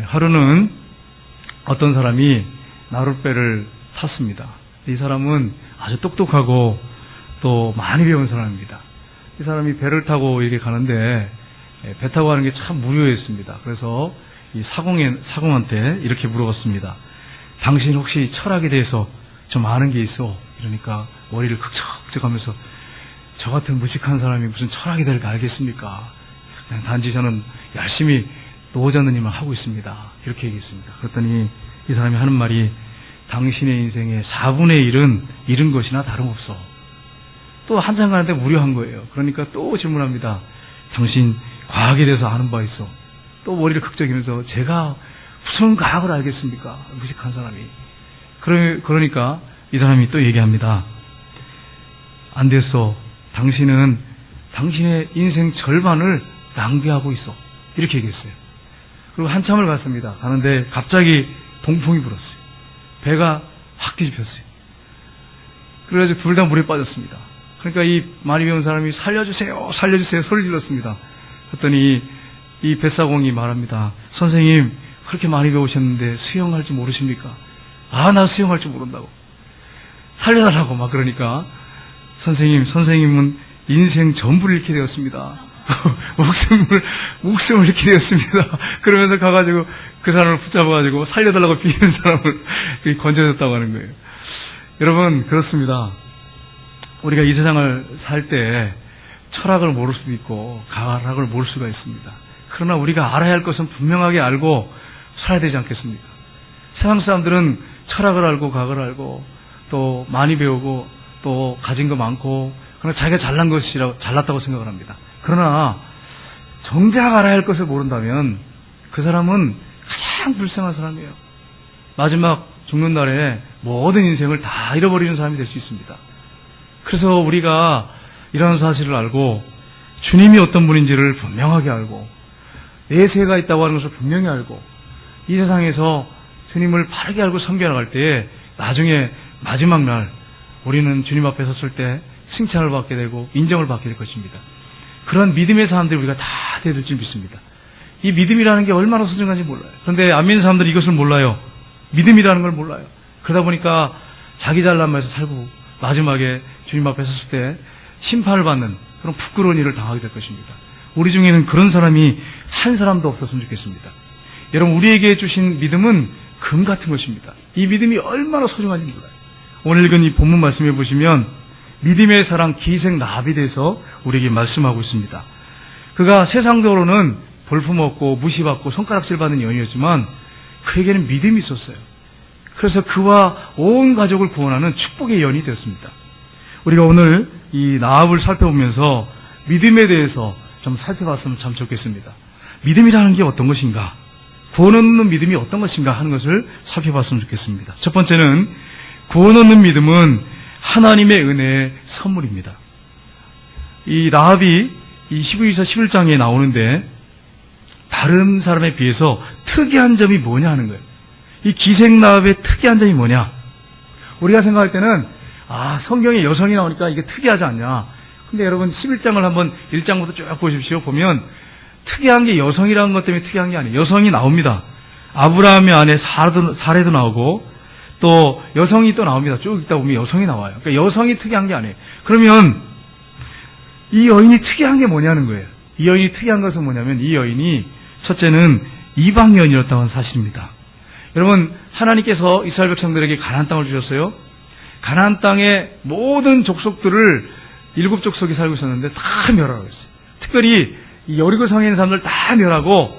하루는 어떤 사람이 나룻배를 탔습니다. 이 사람은 아주 똑똑하고 또 많이 배운 사람입니다. 이 사람이 배를 타고 이렇게 가는데 배 타고 가는 게 참 무료했습니다. 그래서 이 사공한테 이렇게 물어봤습니다. 당신 혹시 철학에 대해서 좀 아는 게 있어? 이러니까 머리를 극적극적하면서 저 같은 무식한 사람이 무슨 철학이 될 거 알겠습니까? 그냥 단지 저는 열심히 노자는 일만 하고 있습니다. 이렇게 얘기했습니다. 그랬더니 이 사람이 하는 말이 당신의 인생의 4분의 1은 잃은 것이나 다름없어. 또 한참 가는데 무료한 거예요. 그러니까 또 질문합니다. 당신 과학에 대해서 아는 바 있어? 또 머리를 극적이면서 제가 무슨 과학을 알겠습니까? 무식한 사람이. 그러니까 이 사람이 또 얘기합니다. 안 됐어. 당신은 당신의 인생 절반을 낭비하고 있어. 이렇게 얘기했어요. 그리고 한참을 갔습니다. 가는데 갑자기 동풍이 불었어요. 배가 확 뒤집혔어요. 그래가지고 둘 다 물에 빠졌습니다. 그러니까 이 많이 배운 사람이 살려주세요, 살려주세요 소리를 질렀습니다. 그랬더니 이 뱃사공이 말합니다. 선생님, 그렇게 많이 배우셨는데 수영할 줄 모르십니까? 아, 나 수영할 줄 모른다고. 살려달라고 막 그러니까 선생님은 인생 전부를 잃게 되었습니다. 목숨을 잃게 되었습니다. 그러면서 가가지고 그 사람을 붙잡아가지고 살려달라고 비는 사람을 건져줬다고 하는 거예요. 여러분, 그렇습니다. 우리가 이 세상을 살 때 철학을 모를 수도 있고 과학을 모를 수가 있습니다. 그러나 우리가 알아야 할 것은 분명하게 알고 살아야 되지 않겠습니까? 세상 사람들은 철학을 알고 과학을 알고 또 많이 배우고 또 가진 거 많고 그러나 자기가 잘났다고 생각을 합니다. 그러나 정작 알아야 할 것을 모른다면 그 사람은 가장 불쌍한 사람이에요. 마지막 죽는 날에 모든 인생을 다 잃어버리는 사람이 될 수 있습니다. 그래서 우리가 이런 사실을 알고 주님이 어떤 분인지를 분명하게 알고 내세가 있다고 하는 것을 분명히 알고 이 세상에서 주님을 바르게 알고 섬겨나갈 때에 나중에 마지막 날 우리는 주님 앞에 섰을 때 칭찬을 받게 되고 인정을 받게 될 것입니다. 그런 믿음의 사람들이 우리가 다 돼야 될 줄 믿습니다. 이 믿음이라는 게 얼마나 소중한지 몰라요. 그런데 안 믿는 사람들이 이것을 몰라요. 믿음이라는 걸 몰라요. 그러다 보니까 자기 잘난 말에서 살고 마지막에 주님 앞에 섰을 때 심판을 받는 그런 부끄러운 일을 당하게 될 것입니다. 우리 중에는 그런 사람이 한 사람도 없었으면 좋겠습니다. 여러분, 우리에게 주신 믿음은 금 같은 것입니다. 이 믿음이 얼마나 소중한지 몰라요. 오늘 읽은 이 본문 말씀해 보시면 믿음의 사랑 기생 라합에 대해서 우리에게 말씀하고 있습니다. 그가 세상적으로는 볼품없고 무시받고 손가락질 받는 여인이었지만 그에게는 믿음이 있었어요. 그래서 그와 온 가족을 구원하는 축복의 여인이 되었습니다. 우리가 오늘 이 라합을 살펴보면서 믿음에 대해서 좀 살펴봤으면 참 좋겠습니다. 믿음이라는 게 어떤 것인가? 구원 얻는 믿음이 어떤 것인가 하는 것을 살펴봤으면 좋겠습니다. 첫 번째는 구원 얻는 믿음은 하나님의 은혜의 선물입니다. 이 라합이 이 히브리서 11장에 나오는데 다른 사람에 비해서 특이한 점이 뭐냐 하는 거예요. 이 기생 라합의 특이한 점이 뭐냐? 우리가 생각할 때는 성경에 여성이 나오니까 이게 특이하지 않냐? 근데 여러분 11장을 한번 1장부터 쭉 보십시오. 보면 특이한 게 여성이라는 것 때문에 특이한 게 아니에요. 여성이 나옵니다. 아브라함의 아내 사레도 나오고 또 여성이 또 나옵니다. 쭉 읽다 보면 여성이 나와요. 그러니까 여성이 특이한 게 아니에요. 그러면 이 여인이 특이한 게 뭐냐는 거예요. 이 여인이 특이한 것은 뭐냐면 이 여인이 첫째는 이방 여인이었다고 하는 사실입니다. 여러분, 하나님께서 이스라엘 백성들에게 가나안 땅을 주셨어요. 가나안 땅의 모든 족속들을 7족속이 살고 있었는데 다 멸하라고 했어요. 특별히 이 여리고 성에 있는 사람들 다 멸하고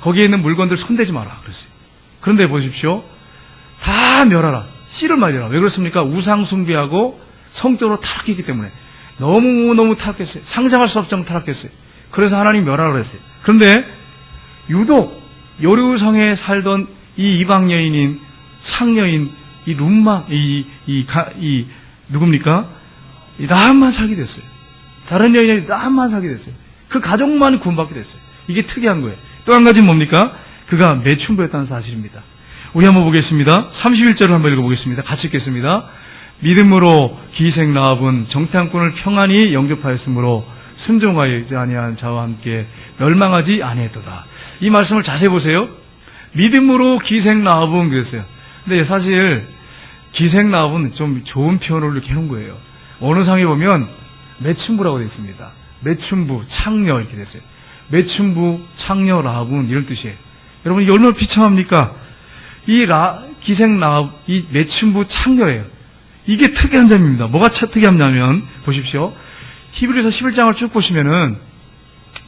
거기에 있는 물건들 손대지 마라 그랬어요. 그런데 보십시오. 다 멸하라. 씨를 말려라. 왜 그렇습니까? 우상 숭배하고 성적으로 타락했기 때문에 너무너무 타락했어요. 상상할 수 없을 정도로 타락했어요. 그래서 하나님 멸하라고 했어요. 그런데 유독 여리고 성에 살던 이 이방 여인인 창녀인 이 룸마 누굽니까? 이 라합만 살게 됐어요. 다른 여인이 라합만 살게 됐어요. 그 가족만 구원받게 됐어요. 이게 특이한 거예요. 또 한 가지는 뭡니까? 그가 매춘부였다는 사실입니다. 우리 한번 보겠습니다. 31절을 한번 읽어보겠습니다. 같이 읽겠습니다. 믿음으로 기생 라합은 정탐꾼을 평안히 영접하였으므로 순종하지 아니한 자와 함께 멸망하지 아니했도다. 이 말씀을 자세히 보세요. 믿음으로 기생 라합은 그랬어요. 근데 사실 기생 라합은 좀 좋은 표현을 이렇게 해놓은 거예요. 어느 상에 보면 매춘부라고 되어 있습니다. 매춘부, 창녀 이렇게 됐어요. 매춘부, 창녀 라합은 이런 뜻이에요. 여러분 이게 얼마나 비참합니까? 기생 라합, 이 매춘부 창녀예요. 이게 특이한 점입니다. 뭐가 특이하냐면 보십시오. 히브리서 11장을 쭉 보시면은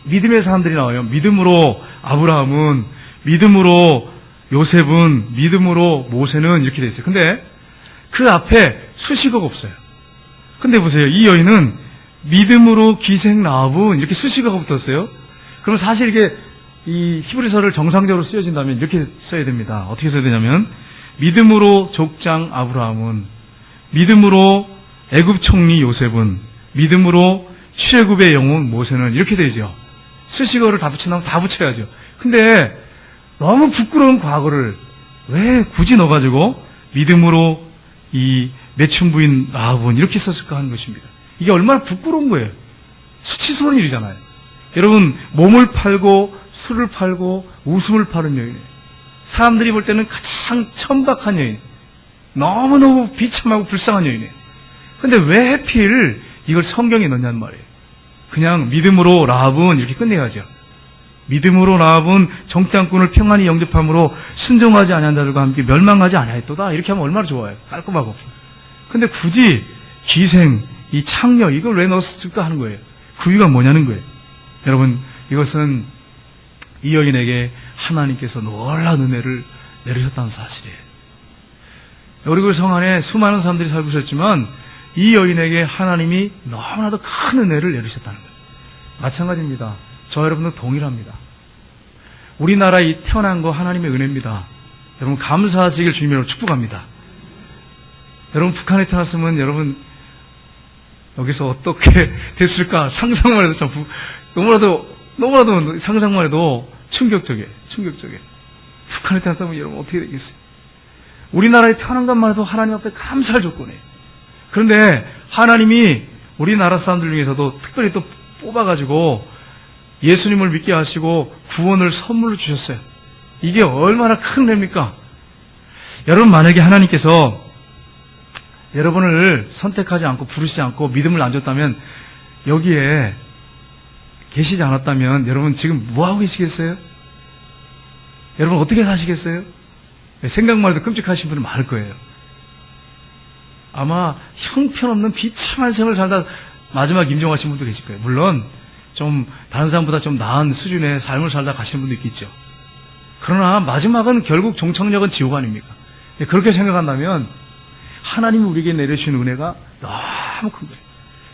믿음의 사람들이 나와요. 믿음으로 아브라함은, 믿음으로 요셉은, 믿음으로 모세는 이렇게 돼 있어요. 근데 그 앞에 수식어가 없어요. 근데 보세요. 이 여인은 믿음으로 기생 라합은 이렇게 수식어가 붙었어요. 그럼 사실 이게 이 히브리서를 정상적으로 쓰여진다면 이렇게 써야 됩니다. 어떻게 써야 되냐면 믿음으로 족장 아브라함은, 믿음으로 애굽 총리 요셉은, 믿음으로 출애굽의 영웅 모세는 이렇게 되죠. 수식어를 다 붙인다면 다 붙여야죠. 근데 너무 부끄러운 과거를 왜 굳이 넣어가지고 믿음으로 이 매춘부인 라합은 이렇게 썼을까 하는 것입니다. 이게 얼마나 부끄러운 거예요. 수치스러운 일이잖아요. 여러분 몸을 팔고 술을 팔고 웃음을 파는 여인이에요. 사람들이 볼 때는 가장 천박한 여인, 너무너무 비참하고 불쌍한 여인이에요. 근데 왜 하필 이걸 성경에 넣냐는 말이에요. 그냥 믿음으로 라합은 이렇게 끝내야죠. 믿음으로 라합은 정탐꾼을 평안히 영접함으로 순종하지 아니한 자들과 함께 멸망하지 아니하였도다. 이렇게 하면 얼마나 좋아요. 깔끔하고. 근데 굳이 기생, 이 창녀 이걸 왜 넣었을까 하는 거예요. 그 이유가 뭐냐는 거예요. 여러분 이것은 이 여인에게 하나님께서 놀라운 은혜를 내리셨다는 사실이에요. 여리고 성 안에 수많은 사람들이 살고 있었지만 이 여인에게 하나님이 너무나도 큰 은혜를 내리셨다는 거예요. 마찬가지입니다. 저 여러분도 동일합니다. 우리나라에 태어난 거 하나님의 은혜입니다. 여러분 감사하시길 주님으로 축복합니다. 여러분 북한에 태어났으면 여러분 여기서 어떻게 됐을까 상상만 해도 참 너무나도 상상만 해도 충격적이에요. 북한에 태어났다면 여러분 어떻게 되겠어요? 우리나라에 태어난 것만 해도 하나님 앞에 감사할 조건이에요. 그런데 하나님이 우리나라 사람들 중에서도 특별히 또 뽑아가지고 예수님을 믿게 하시고 구원을 선물로 주셨어요. 이게 얼마나 큰 은혜입니까? 여러분 만약에 하나님께서 여러분을 선택하지 않고 부르시지 않고 믿음을 안 줬다면 여기에 계시지 않았다면 여러분 지금 뭐하고 계시겠어요? 여러분 어떻게 사시겠어요? 생각만 해도 끔찍하신 분은 많을 거예요. 아마 형편없는 비참한 생을 살다 마지막 임종하신 분도 계실 거예요. 물론 좀 다른 사람보다 좀 나은 수준의 삶을 살다 가시는 분도 있겠죠. 그러나 마지막은 결국 종착역은 지옥 아닙니까? 그렇게 생각한다면 하나님이 우리에게 내려주신 은혜가 너무 큰 거예요.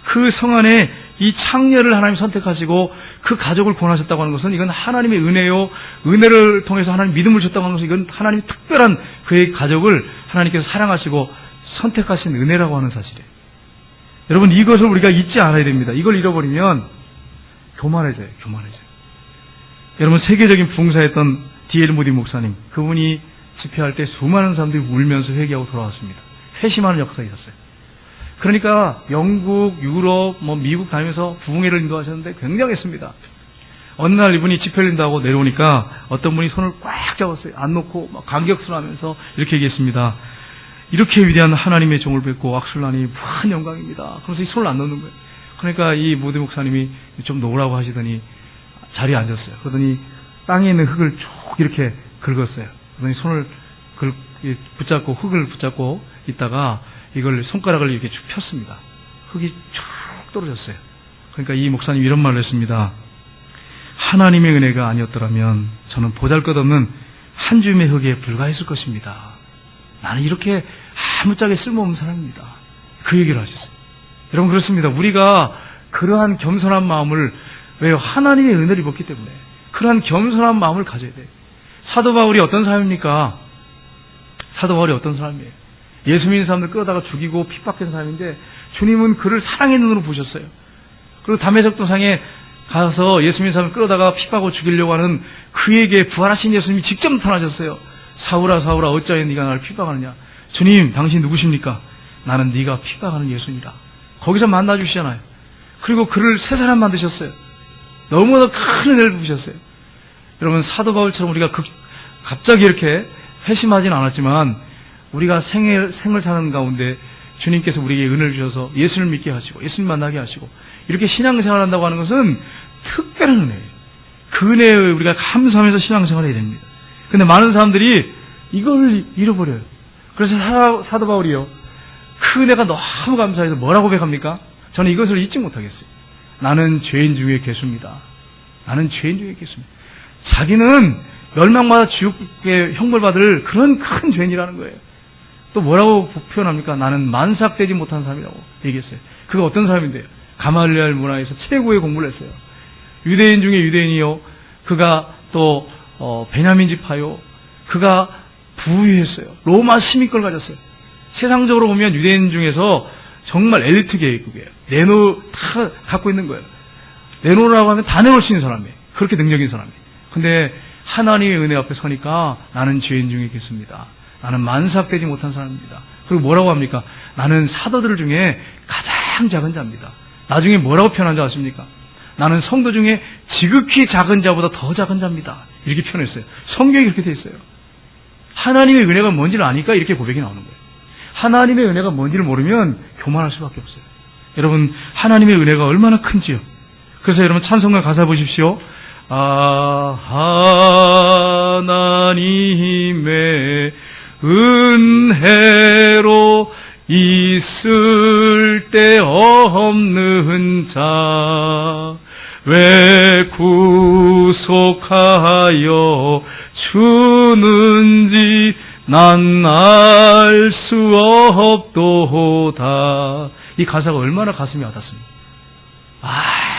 그 성 안에 이 창녀를 하나님 선택하시고 그 가족을 구원하셨다고 하는 것은 이건 하나님의 은혜요. 은혜를 통해서 하나님 믿음을 줬다고 하는 것은 이건 하나님의 특별한 그의 가족을 하나님께서 사랑하시고 선택하신 은혜라고 하는 사실이에요. 여러분 이것을 우리가 잊지 않아야 됩니다. 이걸 잃어버리면 교만해져요. 여러분 세계적인 부흥사였던 D.L. 무디 목사님, 그분이 집회할 때 수많은 사람들이 울면서 회개하고 돌아왔습니다. 회심하는 역사가 있었어요. 그러니까 영국, 유럽, 미국 다니면서 부흥회를 인도하셨는데 굉장했습니다. 어느 날 이분이 집회를 인도하고 내려오니까 어떤 분이 손을 꽉 잡았어요. 안 놓고 막 감격스러워하면서 이렇게 얘기했습니다. 이렇게 위대한 하나님의 종을 뵙고 악수를 하니 무한 영광입니다. 그래서 이 손을 안 놓는 거예요. 그러니까 이 무대 목사님이 좀 놓으라고 하시더니 자리에 앉았어요. 그러더니 땅에 있는 흙을 쭉 이렇게 긁었어요. 그러더니 손을 붙잡고 흙을 붙잡고 있다가 이걸 손가락을 이렇게 쭉 폈습니다. 흙이 쭉 떨어졌어요. 그러니까 이 목사님이 이런 말을 했습니다. 하나님의 은혜가 아니었더라면 저는 보잘것없는 한 줌의 흙에 불과했을 것입니다. 나는 이렇게 아무짝에 쓸모없는 사람입니다. 그 얘기를 하셨어요. 여러분 그렇습니다. 우리가 그러한 겸손한 마음을, 왜요? 하나님의 은혜를 입었기 때문에 그러한 겸손한 마음을 가져야 돼요. 사도 바울이 어떤 사람입니까? 사도 바울이 어떤 사람이에요? 예수 믿는 사람들 끌어다가 죽이고 핍박한 사람인데 주님은 그를 사랑의 눈으로 보셨어요. 그리고 담에색 도상에 가서 예수 믿는 사람을 끌어다가 핍박하고 죽이려고 하는 그에게 부활하신 예수님이 직접 나타나셨어요. 사울아 사울아 어찌하여 네가 나를 핍박하느냐. 주님 당신 누구십니까? 나는 네가 핍박하는 예수니라. 거기서 만나주시잖아요. 그리고 그를 새 사람 만드셨어요. 너무나 큰 은혜를 부으셨어요. 여러분, 사도 바울처럼 우리가 갑자기 이렇게 회심하지는 않았지만 우리가 생을 사는 가운데 주님께서 우리에게 은혜를 주셔서 예수를 믿게 하시고 예수님 만나게 하시고 이렇게 신앙생활을 한다고 하는 것은 특별한 은혜예요. 그 은혜에 우리가 감사하면서 신앙생활을 해야 됩니다. 근데 많은 사람들이 이걸 잃어버려요. 그래서 사도 바울이요, 그 은혜가 너무 감사해서 뭐라고 고백합니까? 저는 이것을 잊지 못하겠어요. 나는 죄인 중에 괴수입니다. 나는 죄인 중에 괴수입니다. 자기는 멸망받아 지옥에 형벌받을 그런 큰 죄인이라는 거예요. 또 뭐라고 표현합니까? 나는 만삭되지 못한 사람이라고 얘기했어요. 그가 어떤 사람인데요? 가말리엘 문화에서 최고의 공부를 했어요. 유대인 중에 유대인이요, 그가 또 베냐민 지파요, 그가 부유했어요. 로마 시민권을 가졌어요. 세상적으로 보면 유대인 중에서 정말 엘리트 계급이에요. 내놓 다 갖고 있는 거예요. 내놓으라고 하면 다 내놓을 수 있는 사람이에요. 그렇게 능력인 사람이에요. 근데 하나님의 은혜 앞에 서니까 나는 죄인 중에 있겠습니다. 나는 만삭되지 못한 사람입니다. 그리고 뭐라고 합니까? 나는 사도들 중에 가장 작은 자입니다. 나중에 뭐라고 표현한 줄 아십니까? 나는 성도 중에 지극히 작은 자보다 더 작은 자입니다. 이렇게 표현했어요. 성경이 그렇게 돼 있어요. 하나님의 은혜가 뭔지를 아니까 이렇게 고백이 나오는 거예요. 하나님의 은혜가 뭔지를 모르면 교만할 수밖에 없어요. 여러분, 하나님의 은혜가 얼마나 큰지요. 그래서 여러분, 찬송가 가사 보십시오. 하나님의 은혜로 있을 데 없는 자, 왜 구속하여 주는지 난 알 수 없도다. 이 가사가 얼마나 가슴이 와닿습니까?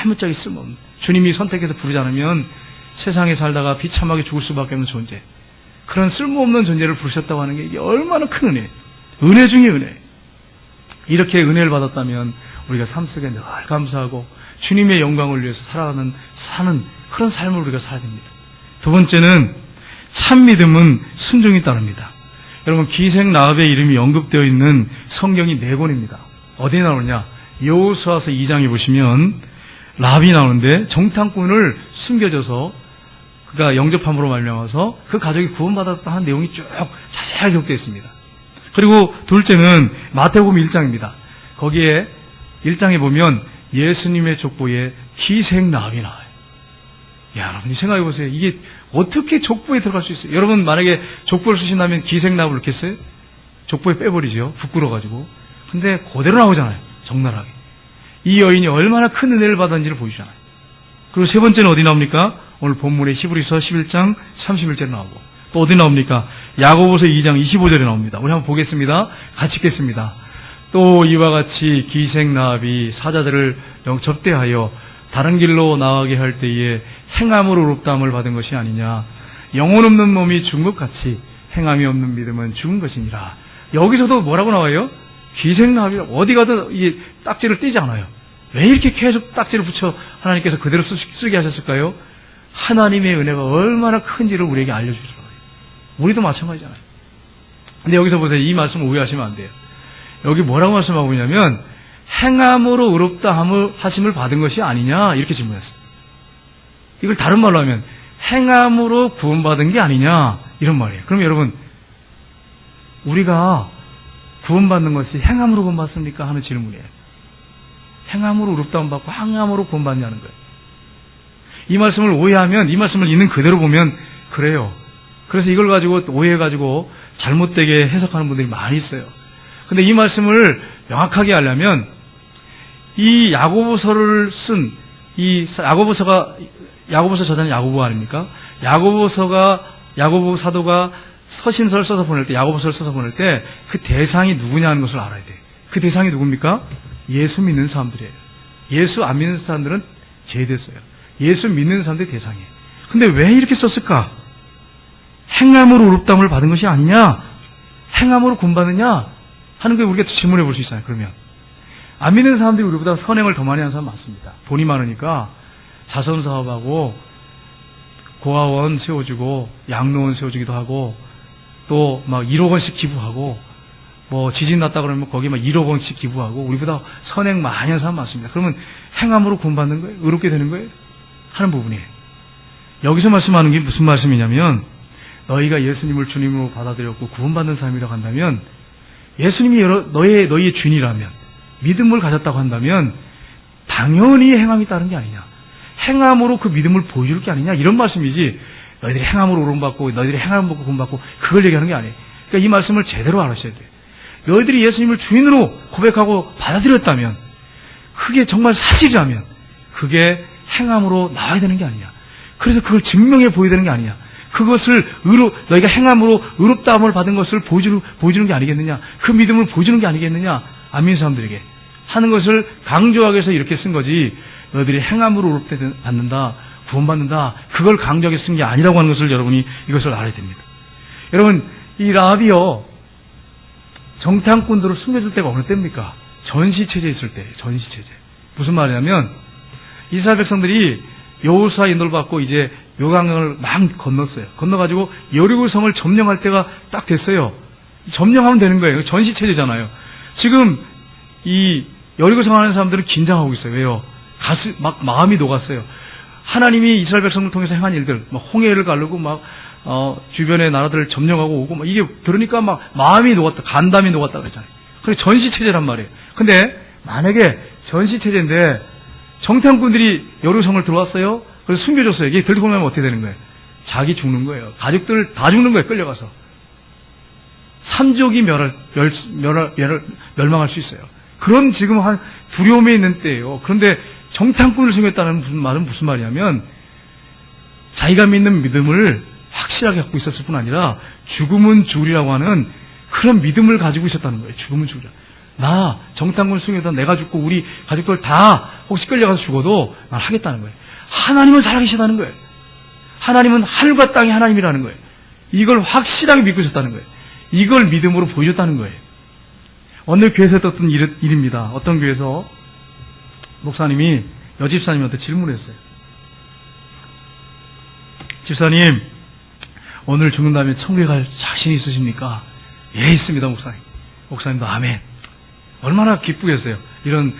아무짝에 쓸모없는, 주님이 선택해서 부르지 않으면 세상에 살다가 비참하게 죽을 수밖에 없는 존재, 그런 쓸모없는 존재를 부르셨다고 하는 게 이게 얼마나 큰 은혜, 은혜 중에 은혜. 이렇게 은혜를 받았다면 우리가 삶 속에 늘 감사하고 주님의 영광을 위해서 사는 그런 삶을 우리가 살아야 됩니다. 두 번째는 참 믿음은 순종이 따릅니다. 여러분, 기생 라합의 이름이 언급되어 있는 성경이 4권입니다. 어디에 나오느냐? 여호수아서 2장에 보시면 라합이 나오는데 정탐꾼을 숨겨줘서 그가 영접함으로 말미암아서 그 가족이 구원받았다 하는 내용이 쭉 자세하게 기록되어 있습니다. 그리고 둘째는 마태복음 1장입니다. 거기에 1장에 보면 예수님의 족보에 기생 라합이 나와요. 야, 여러분이 생각해 보세요. 이게 어떻게 족보에 들어갈 수 있어요? 여러분, 만약에 족보를 쓰신다면 기생 라합을 넣겠어요? 족보에 빼버리죠. 부끄러워가지고. 근데 그대로 나오잖아요. 적나라하게. 이 여인이 얼마나 큰 은혜를 받았는지를 보여주잖아요. 그리고 세 번째는 어디 나옵니까? 오늘 본문에 히브리서 11장 31절에 나오고, 또 어디 나옵니까? 야고보서 2장 25절에 나옵니다. 우리 한번 보겠습니다. 같이 읽겠습니다. 또 이와 같이 기생 라합이 사자들을 접대하여 다른 길로 나가게 할 때에 행함으로 의롭다함을 받은 것이 아니냐. 영혼 없는 몸이 죽은 것 같이 행함이 없는 믿음은 죽은 것이니라. 여기서도 뭐라고 나와요? 기생 라합이라고. 어디 가도 이 딱지를 떼지 않아요. 왜 이렇게 계속 딱지를 붙여 하나님께서 그대로 쓰게 하셨을까요? 하나님의 은혜가 얼마나 큰지를 우리에게 알려주시더라고요. 우리도 마찬가지잖아요. 근데 여기서 보세요. 이 말씀을 오해하시면 안 돼요. 여기 뭐라고 말씀하고 있냐면 행함으로 의롭다 하심을 받은 것이 아니냐, 이렇게 질문했습니다. 이걸 다른 말로 하면 행함으로 구원받은 게 아니냐, 이런 말이에요. 그럼 여러분, 우리가 구원받는 것이 행함으로 구원받습니까? 하는 질문이에요. 행함으로 의롭다함 받고 행함으로 구원받냐는 거예요. 이 말씀을 오해하면, 이 말씀을 있는 그대로 보면 그래요. 그래서 이걸 가지고 오해해가지고 잘못되게 해석하는 분들이 많이 있어요. 근데 이 말씀을 명확하게 하려면 이 야고보서를 쓴 이 야고보서 저자는 야고보 아닙니까? 야고보 사도가 서신서를 써서 보낼 때, 야고보서를 써서 보낼 때 그 대상이 누구냐는 것을 알아야 돼. 그 대상이 누굽니까? 예수 믿는 사람들이에요. 예수 안 믿는 사람들은 제외됐어요. 예수 믿는 사람들이 대상이에요. 근데 왜 이렇게 썼을까? 행함으로 의롭다함을 받은 것이 아니냐? 행함으로 구원받느냐? 하는 걸 우리가 질문해 볼 수 있잖아요. 그러면 안 믿는 사람들이 우리보다 선행을 더 많이 하는 사람 많습니다. 돈이 많으니까 자선 사업하고 고아원 세워주고 양로원 세워주기도 하고 또 막 1억 원씩 기부하고 뭐 지진 났다 그러면 거기 막 1억 원씩 기부하고 우리보다 선행 많이 하는 사람 많습니다. 그러면 행함으로 구원받는 거예요? 의롭게 되는 거예요? 하는 부분이에요. 여기서 말씀하는 게 무슨 말씀이냐면 너희가 예수님을 주님으로 받아들였고 구원받는 삶이라고 한다면 예수님이 너희의 주인이라면 믿음을 가졌다고 한다면 당연히 행함이 따른 게 아니냐. 행함으로 그 믿음을 보여줄 게 아니냐. 이런 말씀이지 너희들이 행함으로 구원받고 너희들이 행함으로 구원받고 그걸 얘기하는 게 아니에요. 그러니까 이 말씀을 제대로 알아셔야 돼요. 너희들이 예수님을 주인으로 고백하고 받아들였다면 그게 정말 사실이라면 그게 행함으로 나와야 되는 게 아니냐. 그래서 그걸 증명해 보여야 되는 게 아니냐. 그것을 너희가 행함으로 의롭다함을 받은 것을 보여주는 게 아니겠느냐. 그 믿음을 보여주는 게 아니겠느냐. 안 믿는 사람들에게 하는 것을 강조하기 위해서 이렇게 쓴 거지 너희들이 행함으로 의롭다 받는다 구원받는다 그걸 강조하게 쓴 게 아니라고 하는 것을 여러분이 이것을 알아야 됩니다. 여러분 이 라합이요 정탐꾼들을 숨겨줄 때가 어느 때입니까? 전시체제에 있을 때 전시체제. 무슨 말이냐면 이스라엘 백성들이 여호수아 인도를 받고 이제 요강강을 막 건넜어요. 건너가지고 여리고성을 점령할 때가 딱 됐어요. 점령하면 되는 거예요. 전시체제잖아요. 지금 이 여리고성 하는 사람들은 긴장하고 있어요. 왜요? 막 마음이 녹았어요. 하나님이 이스라엘 백성을 통해서 행한 일들, 막 홍해를 가르고 막 주변의 나라들을 점령하고 오고 막 이게 들으니까 막 마음이 녹았다, 간담이 녹았다 그랬잖아요. 그게 전시체제란 말이에요. 근데 만약에 전시체제인데 정탐꾼들이 여리고성을 들어왔어요. 그래서 숨겨줬어요. 이게 들고 나면 어떻게 되는 거예요? 자기 죽는 거예요. 가족들 다 죽는 거예요. 끌려가서. 삼족이 멸망할 수 있어요. 그런 지금 한 두려움에 있는 때예요. 그런데 정탐꾼을 숨겼다는 말은 무슨 말이냐면 자기가 믿는 믿음을 확실하게 갖고 있었을 뿐 아니라 죽음은 죽으리라고 하는 그런 믿음을 가지고 있었다는 거예요. 죽음은 죽으리라. 나 정탐꾼을 숨겼다 내가 죽고 우리 가족들 다 혹시 끌려가서 죽어도 난 하겠다는 거예요. 하나님은 살아계시다는 거예요. 하나님은 하늘과 땅의 하나님이라는 거예요. 이걸 확실하게 믿고 있었다는 거예요. 이걸 믿음으로 보여줬다는 거예요. 어느 교회에서 했던 일입니다. 어떤 교회에서 목사님이 여집사님한테 질문을 했어요. 집사님, 오늘 죽는다면 천국에 갈 자신 있으십니까? 예, 있습니다, 목사님. 목사님도 아멘. 얼마나 기쁘겠어요. 이런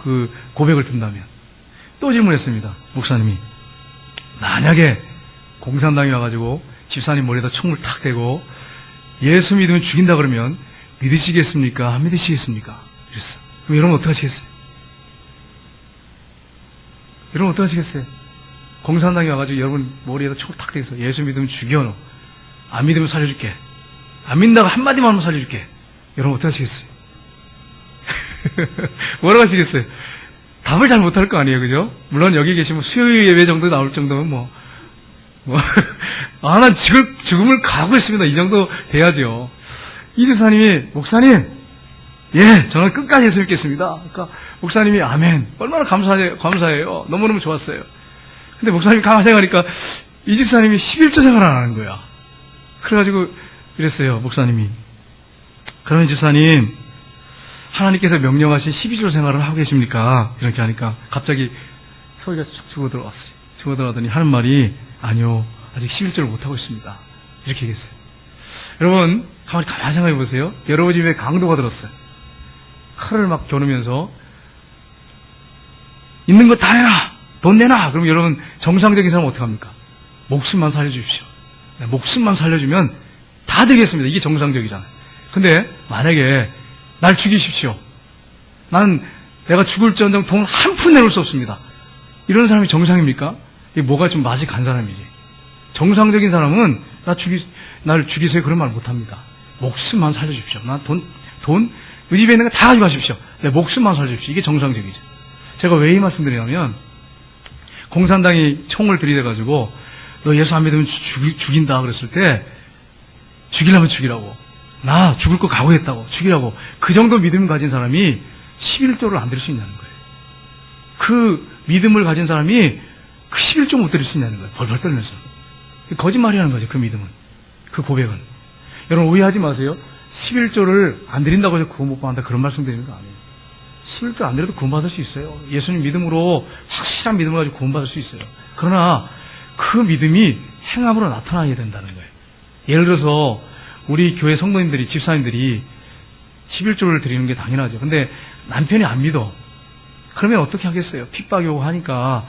그 고백을 든다면. 또 질문했습니다. 목사님이 만약에 공산당이 와가지고 집사님 머리에다 총을 탁 대고 예수 믿으면 죽인다 그러면 믿으시겠습니까? 안 믿으시겠습니까? 이랬어. 그럼 여러분 어떻게 하시겠어요? 여러분 어떻게 하시겠어요? 공산당이 와가지고 여러분 머리에다 총을 탁 대서 예수 믿으면 죽여 너. 안 믿으면 살려줄게. 안 믿는다고 한마디만 하면 살려줄게. 여러분 어떻게 하시겠어요? 뭐라고 하시겠어요? 답을 잘 못할 거 아니에요, 그죠? 물론 여기 계시면 수요 예배 정도 나올 정도면 난 죽음을 각오했습니다. 이 정도 돼야죠. 이 집사님이, 목사님, 예, 저는 끝까지 예수 믿겠습니다. 그러니까, 목사님이, 아멘. 얼마나 감사해요. 너무너무 좋았어요. 근데 목사님이 가만히 생각하니까, 이 집사님이 11조 생활을 안 하는 거야. 그래가지고, 이랬어요, 목사님이. 그러면 집사님, 하나님께서 명령하신 12조 생활을 하고 계십니까? 이렇게 하니까 갑자기 소리가 축 죽어 들어왔어요. 죽어 들어가더니 하는 말이 아니요. 아직 11조를 못하고 있습니다. 이렇게 얘기했어요. 여러분 가만히 생각해 보세요. 여러분 집에 강도가 들었어요. 칼을 막 겨누면서 있는 거 다 내놔! 돈 내놔! 그럼 여러분 정상적인 사람은 어떻게 합니까? 목숨만 살려주십시오. 네, 목숨만 살려주면 다 되겠습니다. 이게 정상적이잖아요. 근데 만약에 날 죽이십시오. 내가 죽을지언정 돈 한 푼 내놓을 수 없습니다. 이런 사람이 정상입니까? 이게 뭐가 좀 맛이 간 사람이지. 정상적인 사람은 나를 죽이세요. 그런 말 못합니다. 목숨만 살려주십시오. 이 집에 있는 거 다 가져가십시오. 내 목숨만 살려주십시오. 이게 정상적이죠. 제가 왜 이 말씀 드리냐면 공산당이 총을 들이대가지고 너 예수 안 믿으면 죽인다 그랬을 때 죽이려면 죽이라고. 나 죽을 거 각오했다고. 죽이라고. 그 정도 믿음 가진 사람이 11조를 안 드릴 수 있냐는 거예요. 그 믿음을 가진 사람이 그 11조 못 드릴 수 있냐는 거예요. 벌벌 떨면서. 거짓말이라는 거죠. 그 믿음은. 그 고백은. 여러분 오해하지 마세요. 11조를 안 드린다고 해서 구원 못 받는다 그런 말씀 드리는 거 아니에요. 11조 안 드려도 구원 받을 수 있어요. 예수님 믿음으로 확실한 믿음을 가지고 구원 받을 수 있어요. 그러나 그 믿음이 행함으로 나타나야 된다는 거예요. 예를 들어서 우리 교회 성도님들이, 집사님들이 11조를 드리는 게 당연하죠. 근데 남편이 안 믿어. 그러면 어떻게 하겠어요? 핍박이 오고 하니까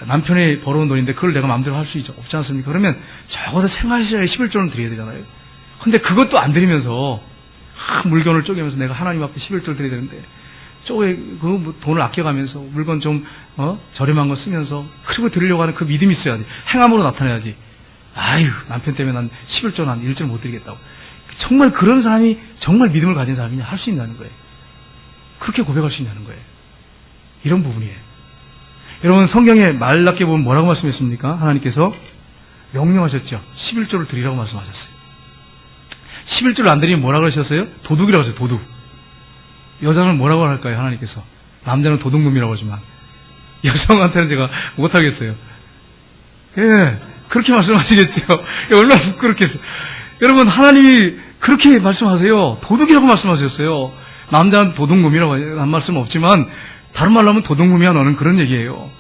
남편이 벌어온 돈인데 그걸 내가 마음대로 할 수 없지 않습니까? 그러면 적어도 생활시장에 11조는 드려야 되잖아요. 근데 그것도 안 드리면서 물건을 쪼개면서 내가 하나님 앞에 11조를 드려야 되는데 그 돈을 아껴가면서 물건 좀 저렴한 거 쓰면서 그리고 드리려고 하는 그 믿음이 있어야지. 행함으로 나타내야지. 아유, 남편 때문에 난 11조 난 1절 못 드리겠다고. 정말 그런 사람이 정말 믿음을 가진 사람이냐 할 수 있냐는 거예요. 그렇게 고백할 수 있냐는 거예요. 이런 부분이에요. 여러분, 성경에 말랍게 보면 뭐라고 말씀했습니까? 하나님께서 명령하셨죠. 11조를 드리라고 말씀하셨어요. 11조를 안 드리면 뭐라고 하셨어요? 도둑이라고 하셨어요. 도둑. 여자는 뭐라고 할까요? 하나님께서. 남자는 도둑놈이라고 하지만 여성한테는 제가 못하겠어요. 예, 그렇게 말씀하시겠죠. 얼마나 부끄럽겠어요. 여러분, 하나님이 그렇게 말씀하세요. 도둑이라고 말씀하셨어요. 남자는 도둑놈이라고 한 말씀 없지만 다른 말로 하면 도둑놈이야 너는, 그런 얘기예요.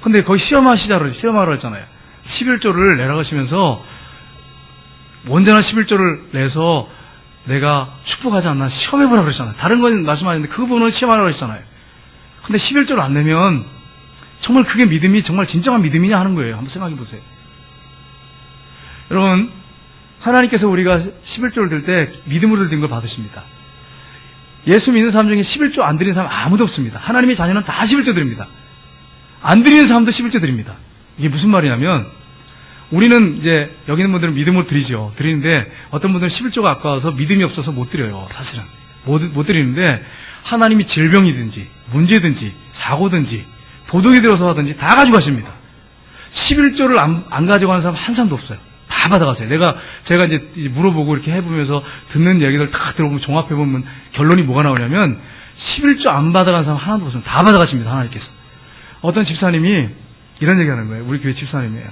근데 거기 시험하러 했잖아요. 11조를 내라고 하시면서 언제나 11조를 내서 내가 축복하지 않나 시험해보라고 그랬잖아요. 다른 건 말씀하셨는데 그 부분은 시험하라고 했잖아요. 근데 11조를 안 내면 정말 그게 믿음이 정말 진정한 믿음이냐 하는 거예요. 한번 생각해 보세요. 여러분, 하나님께서 우리가 11조를 들 때 믿음으로 드린 걸 받으십니다. 예수 믿는 사람 중에 11조 안 드리는 사람 아무도 없습니다. 하나님의 자녀는 다 11조 드립니다. 안 드리는 사람도 11조 드립니다. 이게 무슨 말이냐면, 우리는 이제 여기 있는 분들은 믿음으로 드리죠. 드리는데 어떤 분들은 11조가 아까워서 믿음이 없어서 못 드려요. 사실은 못 드리는데, 하나님이 질병이든지 문제든지 사고든지 도둑이 들어서 하든지 다 가져가십니다. 11조를 안 가져가는 사람 한 사람도 없어요. 다 받아가세요. 제가 이제 물어보고 이렇게 해보면서 듣는 얘기들 다 들어보면 종합해보면 결론이 뭐가 나오냐면 11조 안 받아간 사람 하나도 없으면 다 받아가십니다. 하나님께서. 어떤 집사님이 이런 얘기 하는 거예요. 우리 교회 집사님이에요.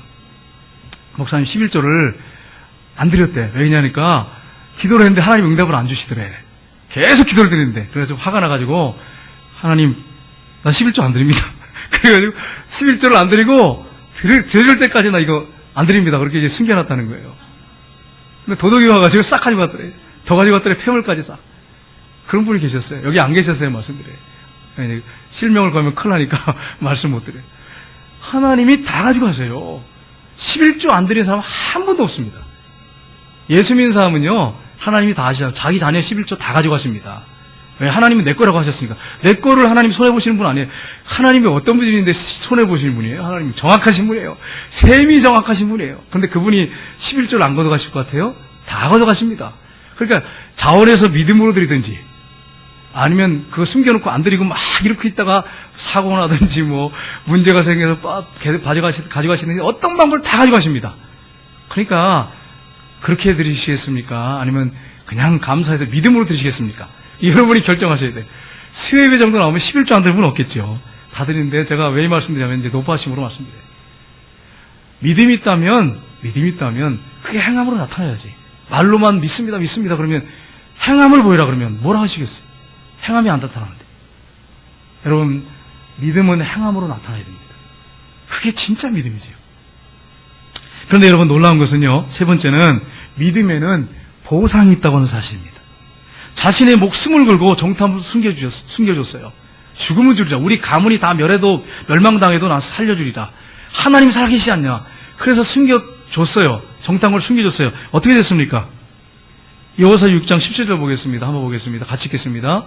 목사님 11조를 안 드렸대. 왜냐니까 기도를 했는데 하나님 응답을 안 주시더래. 계속 기도를 드리는데. 그래서 화가 나가지고 하나님 나 11조 안 드립니다. 그래가지고 11조를 안 드리고 드릴 때까지 나 이거 안 드립니다. 그렇게 이제 숨겨놨다는 거예요. 근데 도둑이 와가지고 싹 가지고 갔더래. 더 가지고 갔더래. 폐물까지 싹. 그런 분이 계셨어요. 여기 안 계셨어요. 말씀드려요. 실명을 걸면 큰일 나니까 말씀 못 드려요. 하나님이 다 가지고 가세요. 11조 안 드리는 사람 한 분도 없습니다. 예수 믿는 사람은요, 하나님이 다 아시잖아요. 자기 자녀 11조 다 가지고 가십니다. 왜? 하나님이 내 거라고 하셨으니까. 내 거를 하나님 손해보시는 분 아니에요. 하나님이 어떤 분인데 손해보시는 분이에요? 하나님이 정확하신 분이에요. 셈이 정확하신 분이에요. 근데 그분이 11조를 안 걷어가실 것 같아요? 다 걷어가십니다. 그러니까 자원해서 믿음으로 드리든지 아니면 그거 숨겨놓고 안 드리고 막 이렇게 있다가 사고 나든지 뭐 문제가 생겨서 가져가시든지 어떤 방법을 다 가져가십니다. 그러니까 그렇게 드리시겠습니까? 아니면 그냥 감사해서 믿음으로 드리시겠습니까? 여러분이 결정하셔야 돼요. 수요예배 정도 나오면 11조 안 드릴 분은 없겠죠. 다 드리는데 제가 왜 이 말씀드리냐면 이제 높아심으로 말씀드려요. 믿음이 있다면 그게 행함으로 나타나야지. 말로만 믿습니다 그러면 행함을 보이라 그러면 뭐라 하시겠어요? 행함이 안 나타나는데. 여러분, 믿음은 행함으로 나타나야 됩니다. 그게 진짜 믿음이지요. 그런데 여러분 놀라운 것은요, 세 번째는 믿음에는 보상이 있다고 하는 사실입니다. 자신의 목숨을 걸고 정탐을 숨겨줬어요. 죽음은 줄이라. 우리 가문이 다 멸망당해도 난 살려주리라. 하나님 살아계시지 않냐. 그래서 숨겨줬어요. 정탐을 숨겨줬어요. 어떻게 됐습니까? 여호수아 6장 17절 보겠습니다. 한번 보겠습니다. 같이 읽겠습니다.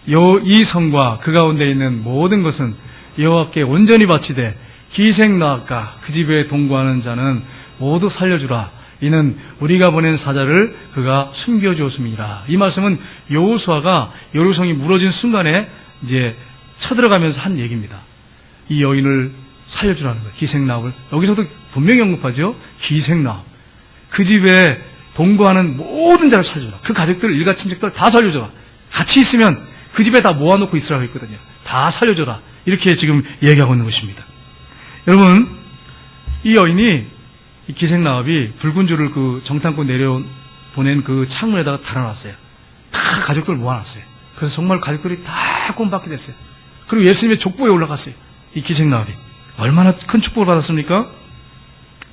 이 성과 그 가운데 있는 모든 것은 여호와께 온전히 바치되 기생 나아가 그 집에 동거하는 자는 모두 살려주라. 이는 우리가 보낸 사자를 그가 숨겨주었음이라. 이 말씀은 여호수아가 여리고성이 무너진 순간에 이제 쳐들어가면서 한 얘기입니다. 이 여인을 살려주라는 거예요. 기생나합을. 여기서도 분명히 언급하죠. 기생나합. 그 집에 동거하는 모든 자를 살려줘라. 그 가족들, 일가 친척들 다 살려줘라. 같이 있으면 그 집에 다 모아놓고 있으라고 했거든요. 다 살려줘라. 이렇게 지금 얘기하고 있는 것입니다. 여러분, 이 여인이, 이 기생나합이 붉은 줄을 그 정탐꾼 내려보낸 그 창문에다가 달아놨어요. 다 가족들 모아놨어요. 그래서 정말 가족들이 다 구원받게 됐어요. 그리고 예수님의 족보에 올라갔어요. 이 기생나합이. 얼마나 큰 축복을 받았습니까?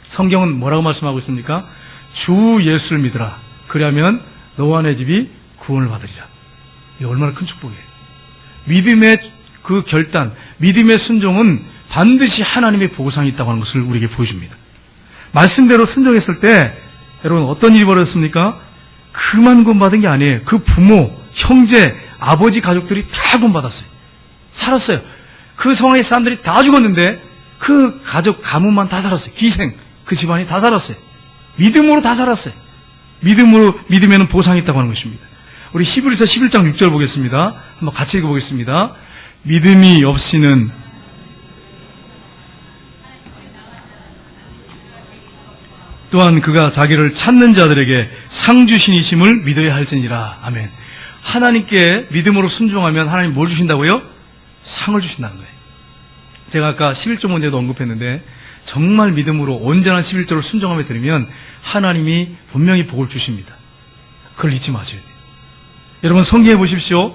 성경은 뭐라고 말씀하고 있습니까? 주 예수를 믿으라. 그러면 너와 내 집이 구원을 받으리라. 이게 얼마나 큰 축복이에요. 믿음의 그 결단, 믿음의 순종은 반드시 하나님의 보상이 있다고 하는 것을 우리에게 보여줍니다. 말씀대로 순종했을 때 여러분 어떤 일이 벌어졌습니까? 그만 구원받은 게 아니에요. 그 부모, 형제, 아버지 가족들이 다 구원받았어요. 살았어요. 그 성의 사람들이 다 죽었는데 그 가족 가문만 다 살았어요. 기생, 그 집안이 다 살았어요. 믿음으로 다 살았어요. 믿으면 보상이 있다고 하는 것입니다. 우리 히브리서 11장 6절 보겠습니다. 한번 같이 읽어보겠습니다. 믿음이 없이는 또한 그가 자기를 찾는 자들에게 상 주신이심을 믿어야 할지니라. 아멘. 하나님께 믿음으로 순종하면 하나님 뭘 주신다고요? 상을 주신다는 거예요. 제가 아까 11조 문제도 언급했는데 정말 믿음으로 온전한 11조를 순종하며 드리면 하나님이 분명히 복을 주십니다. 그걸 잊지 마셔야 돼요. 여러분 성경에 보십시오.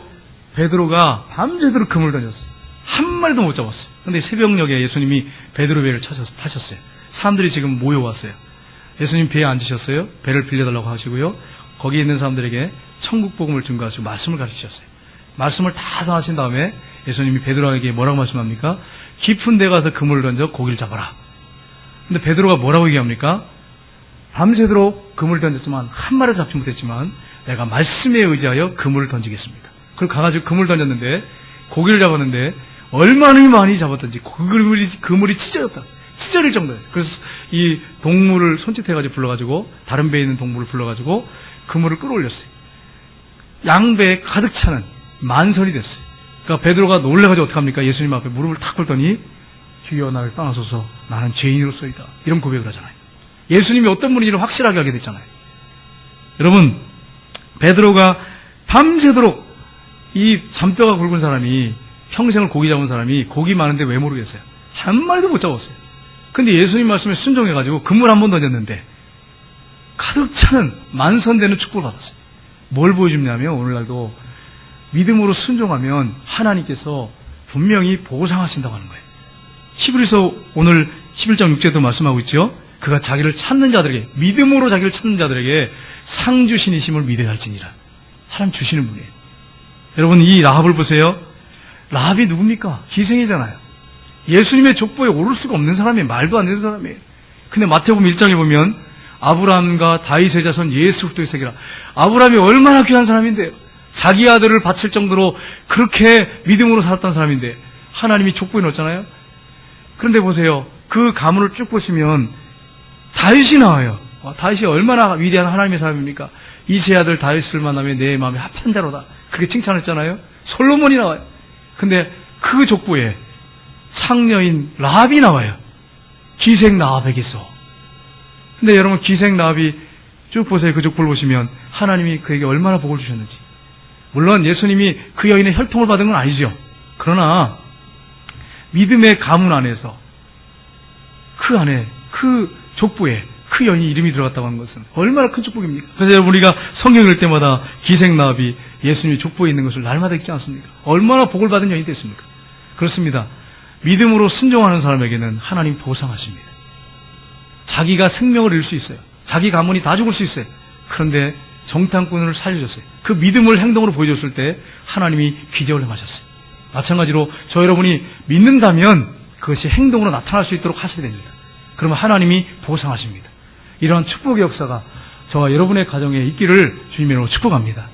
베드로가 밤새도록 그물 던졌어요. 한 마리도 못 잡았어요. 그런데 새벽녘에 예수님이 베드로 배를 타셨어요. 사람들이 지금 모여왔어요. 예수님 배에 앉으셨어요. 배를 빌려달라고 하시고요. 거기에 있는 사람들에게 천국 복음을 증거하시고 말씀을 가르치셨어요. 말씀을 다 전하신 다음에 예수님이 베드로에게 뭐라고 말씀합니까? 깊은 데 가서 그물을 던져 고기를 잡아라. 근데 베드로가 뭐라고 얘기합니까? 밤새도록 그물을 던졌지만 한 마리도 잡지 못했지만 내가 말씀에 의지하여 그물을 던지겠습니다. 그리고 가가지고 그물을 던졌는데 고기를 잡았는데 얼마나 많이 잡았던지 그물이 찢어질 정도였어요. 그래서 이 동물을 손짓해가지고 불러가지고 다른 배에 있는 동물을 불러가지고 그물을 끌어올렸어요. 양배에 가득 차는 만선이 됐어요. 그러니까 베드로가 놀래가지고 어떡합니까? 예수님 앞에 무릎을 탁 꿇더니 주여 나를 떠나소서 나는 죄인으로서이다. 이런 고백을 하잖아요. 예수님이 어떤 분인지를 확실하게 알게 됐잖아요. 여러분 베드로가 밤새도록 이 잔뼈가 굵은 사람이 평생을 고기 잡은 사람이 고기 많은데 왜 모르겠어요? 한 마리도 못 잡았어요. 근데 예수님 말씀에 순종해가지고 그물 한 번 던졌는데 가득 차는 만선되는 축복을 받았어요. 뭘 보여주냐면 오늘날도 믿음으로 순종하면 하나님께서 분명히 보상하신다고 하는 거예요. 히브리서 오늘 11장 6절에도 말씀하고 있죠. 그가 자기를 찾는 자들에게 믿음으로 자기를 찾는 자들에게 상 주신이심을 믿어야 할지니라. 하나님 주시는 분이에요. 여러분 이 라합을 보세요. 라합이 누굽니까? 기생이잖아요. 예수님의 족보에 오를 수가 없는 사람이에요. 말도 안 되는 사람이에요. 근데 마태복음 1장에 보면 아브라함과 다윗의 자손 예수 그리스도의 세계라. 아브라함이 얼마나 귀한 사람인데요. 자기 아들을 바칠 정도로 그렇게 믿음으로 살았던 사람인데 하나님이 족보에 넣었잖아요. 그런데 보세요. 그 가문을 쭉 보시면 다윗이 나와요. 다윗이 얼마나 위대한 하나님의 사람입니까? 이세 아들 다윗을 만나면 내 마음이 합한 자로다. 그렇게 칭찬했잖아요. 솔로몬이 나와요. 근데 그 족보에 창녀인 라합이 나와요. 기생 라합에게서. 근데 여러분 기생 라합이 쭉 보세요. 그 족보를 보시면 하나님이 그에게 얼마나 복을 주셨는지. 물론 예수님이 그 여인의 혈통을 받은 건 아니죠. 그러나 믿음의 가문 안에서 그 안에 그 족보에 그 여인이 이름이 들어갔다고 하는 것은 얼마나 큰 축복입니까? 그래서 여러분 우리가 성경 읽을 때마다 기생 라합이 예수님이 족보에 있는 것을 날마다 읽지 않습니까? 얼마나 복을 받은 여인이 됐습니까? 그렇습니다. 믿음으로 순종하는 사람에게는 하나님 보상하십니다. 자기가 생명을 잃을 수 있어요. 자기 가문이 다 죽을 수 있어요. 그런데 정탐꾼을 살려줬어요. 그 믿음을 행동으로 보여줬을 때 하나님이 기적을 행하셨어요. 마찬가지로 저 여러분이 믿는다면 그것이 행동으로 나타날 수 있도록 하셔야 됩니다. 그러면 하나님이 보상하십니다. 이러한 축복의 역사가 저와 여러분의 가정에 있기를 주님의 이름으로 축복합니다.